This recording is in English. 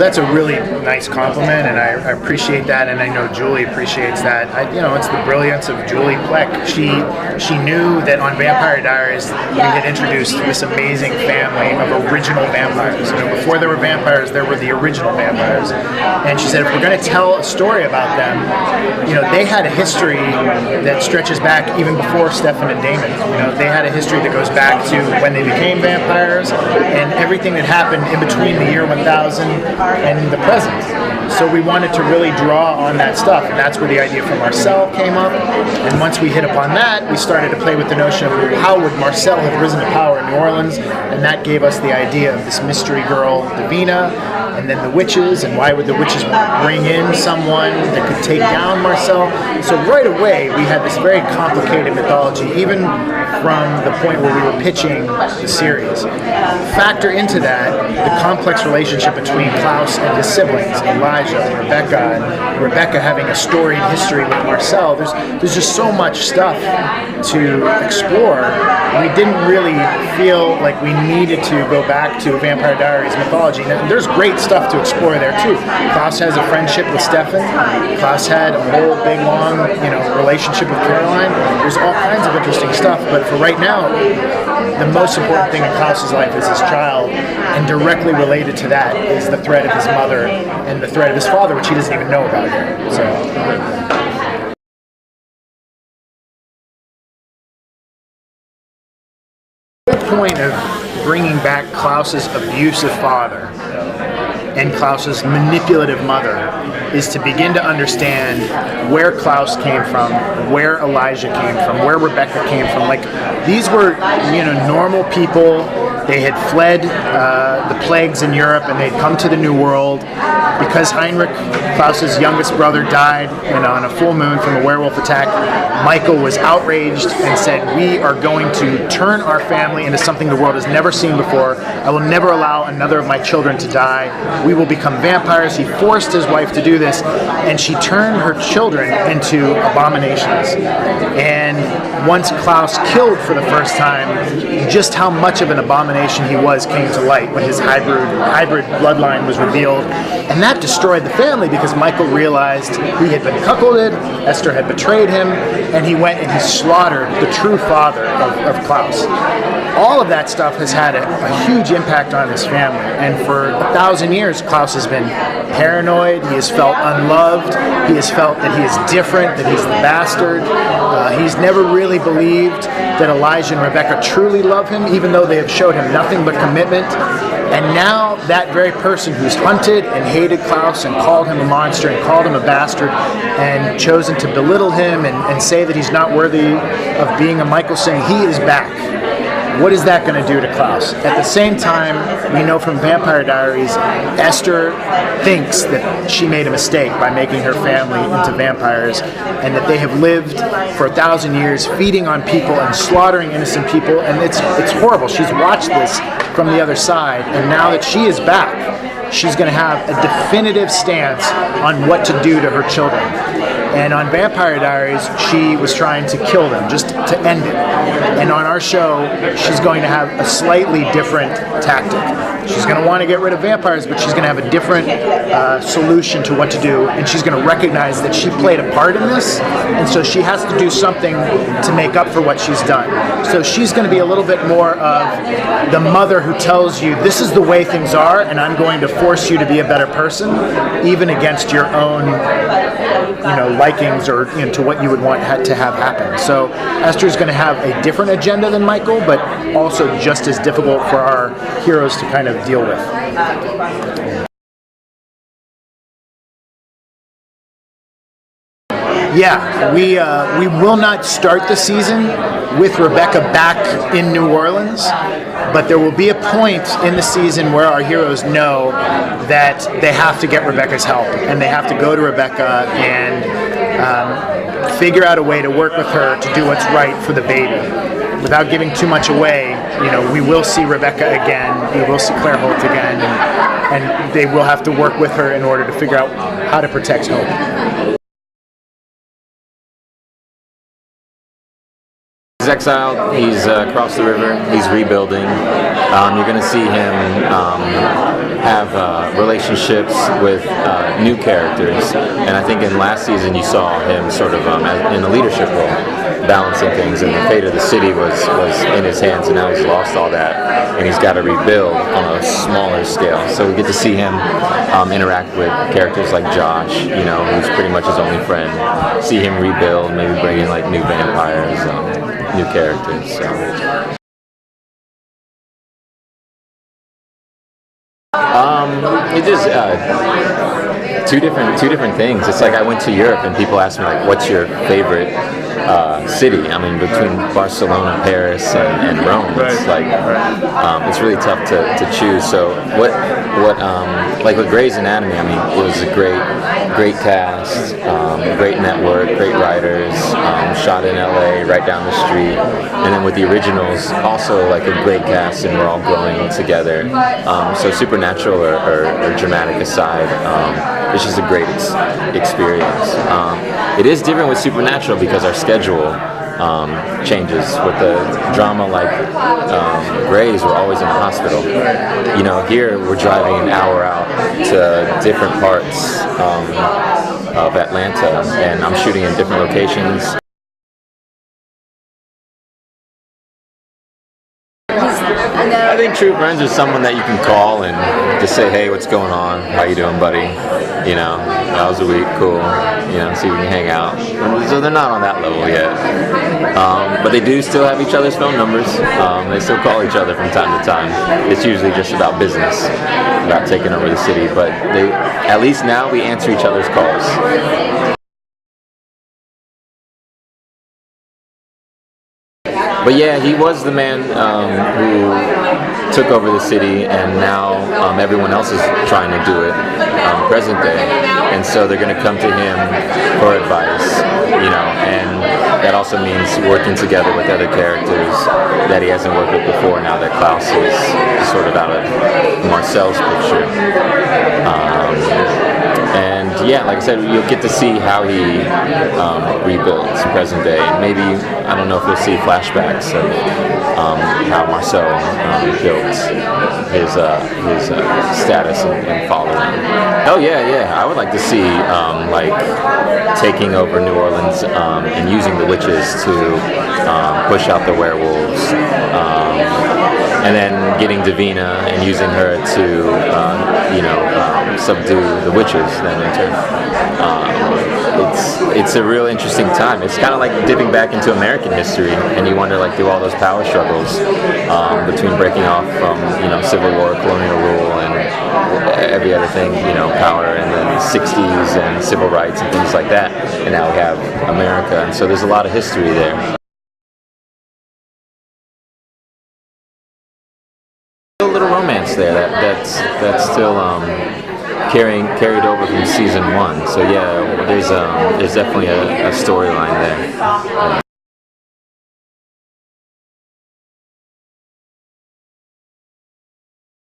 That's a really nice compliment, and I appreciate that, and I know Julie appreciates that. It's the brilliance of Julie Pleck. She knew that on Vampire Diaries we had introduced this amazing family of original vampires. Before there were vampires, there were the original vampires, and she said if we're going to tell a story about them, they had a history that stretches back even before Stefan and Damon. They had a history that goes back to when they became vampires and everything that happened in between the year 1000 and the present. So we wanted to really draw on that stuff, and that's where the idea for Marcel came up. And once we hit upon that, we started to play with the notion of how would Marcel have risen to power in New Orleans, and that gave us the idea of this mystery girl, Davina, and then the witches, and why would the witches bring in someone that could take down Marcel? So right away, we had this very complicated mythology, even from the point where we were pitching the series. Factor into that the complex relationship between Klaus and his siblings, Elijah and Rebekah having a storied history with Marcel. There's just so much stuff to explore. We didn't really feel like we needed to go back to Vampire Diaries mythology. Now, there's great stuff to explore there too. Klaus has a friendship with Stefan. Klaus had a whole big long, relationship with Caroline. There's all kinds of interesting stuff, but for right now, the most important thing in Klaus's life is his child, and directly related to that is the threat of his mother and the threat of his father, which he doesn't even know about yet. So. The point of bringing back Klaus's abusive father and Klaus's manipulative mother is to begin to understand where Klaus came from, where Elijah came from, where Rebekah came from. Like, these were, normal people. They had fled the plagues in Europe, and they'd come to the New World. Because Heinrich, Klaus's youngest brother, died on a full moon from a werewolf attack, Michael was outraged and said, we are going to turn our family into something the world has never seen before. I will never allow another of my children to die. We will become vampires. He forced his wife to do this, and she turned her children into abominations. And once Klaus killed for the first time, just how much of an abomination he was came to light when his hybrid bloodline was revealed. And that destroyed the family because Michael realized he had been cuckolded, Esther had betrayed him, and he went and he slaughtered the true father of Klaus. All of that stuff has had a huge impact on his family, and for 1,000 years Klaus has been paranoid, he has felt unloved, he has felt that he is different, that he's the bastard. He's never really believed that Elijah and Rebekah truly love him, even though they have showed him nothing but commitment. And now that very person who's hunted and hated Klaus and called him a monster and called him a bastard and chosen to belittle him and say that he's not worthy of being a Michael Singh, he is back. What is that going to do to Klaus? At the same time, we know from Vampire Diaries, Esther thinks that she made a mistake by making her family into vampires, and that they have lived for 1,000 years feeding on people and slaughtering innocent people, and it's horrible. She's watched this from the other side, and now that she is back, she's going to have a definitive stance on what to do to her children. And on Vampire Diaries, she was trying to kill them, just to end it. And on our show, she's going to have a slightly different tactic. She's going to want to get rid of vampires, but she's going to have a different solution to what to do. And she's going to recognize that she played a part in this, and so she has to do something to make up for what she's done. So she's going to be a little bit more of the mother who tells you, this is the way things are, and I'm going to force you to be a better person, even against your own likings or to what you would want to have happen. So Esther's going to have a different agenda than Michael, but also just as difficult for our heroes to kind of deal with. Yeah, we will not start the season with Rebekah back in New Orleans, but there will be a point in the season where our heroes know that they have to get Rebekah's help, and they have to go to Rebekah and figure out a way to work with her to do what's right for the baby. Without giving too much away, we will see Rebekah again, we will see Claire Holt again, and they will have to work with her in order to figure out how to protect Hope. exiled. He's across the river. He's rebuilding. You're going to see him have relationships with new characters, and I think in last season you saw him sort of in a leadership role, balancing things, and the fate of the city was in his hands, and now he's lost all that, and he's got to rebuild on a smaller scale. So we get to see him interact with characters like Josh, who's pretty much his only friend. See him rebuild, maybe bring in like new vampires, new characters. So. It is two different things. It's like I went to Europe and people ask me like, "What's your favorite city?" I mean, between Barcelona, Paris, and Rome, it's like it's really tough to choose. So what like with Grey's Anatomy, I mean, it was a great cast, great network, great writers, shot in LA, right down the street, and then with the originals, also like a great cast, and we're all growing together. So supernatural or dramatic aside, it's just a great experience. It is different with Supernatural because our schedule changes. With the drama like Grey's, we're always in the hospital. Here we're driving an hour out to different parts of Atlanta, and I'm shooting in different locations. I think true friends are someone that you can call and just say, "Hey, what's going on? How you doing, buddy? How was the week? Cool. See if we can hang out." So they're not on that level yet, but they do still have each other's phone numbers. They still call each other from time to time. It's usually just about business, about taking over the city. But at least now we answer each other's calls. But yeah, he was the man who took over the city, and now everyone else is trying to do it present day. And so they're going to come to him for advice, and that also means working together with other characters that he hasn't worked with before now that Klaus is sort of out of Marcel's picture. And yeah, like I said, you'll get to see how he rebuilds present day. Maybe, I don't know if you'll see flashbacks of how Marcel built his status and following. Oh yeah, I would like to see like taking over New Orleans and using the witches to push out the werewolves. And then getting Davina and using her to, subdue the witches. Then in turn, it's a real interesting time. It's kind of like dipping back into American history, and you wonder like through all those power struggles between breaking off from Civil War, colonial rule, and every other thing, power, and then the '60s and civil rights and things like that. And now we have America, and so there's a lot of history there. A little romance there that's still carried over from season 1. So yeah, there's definitely a storyline there.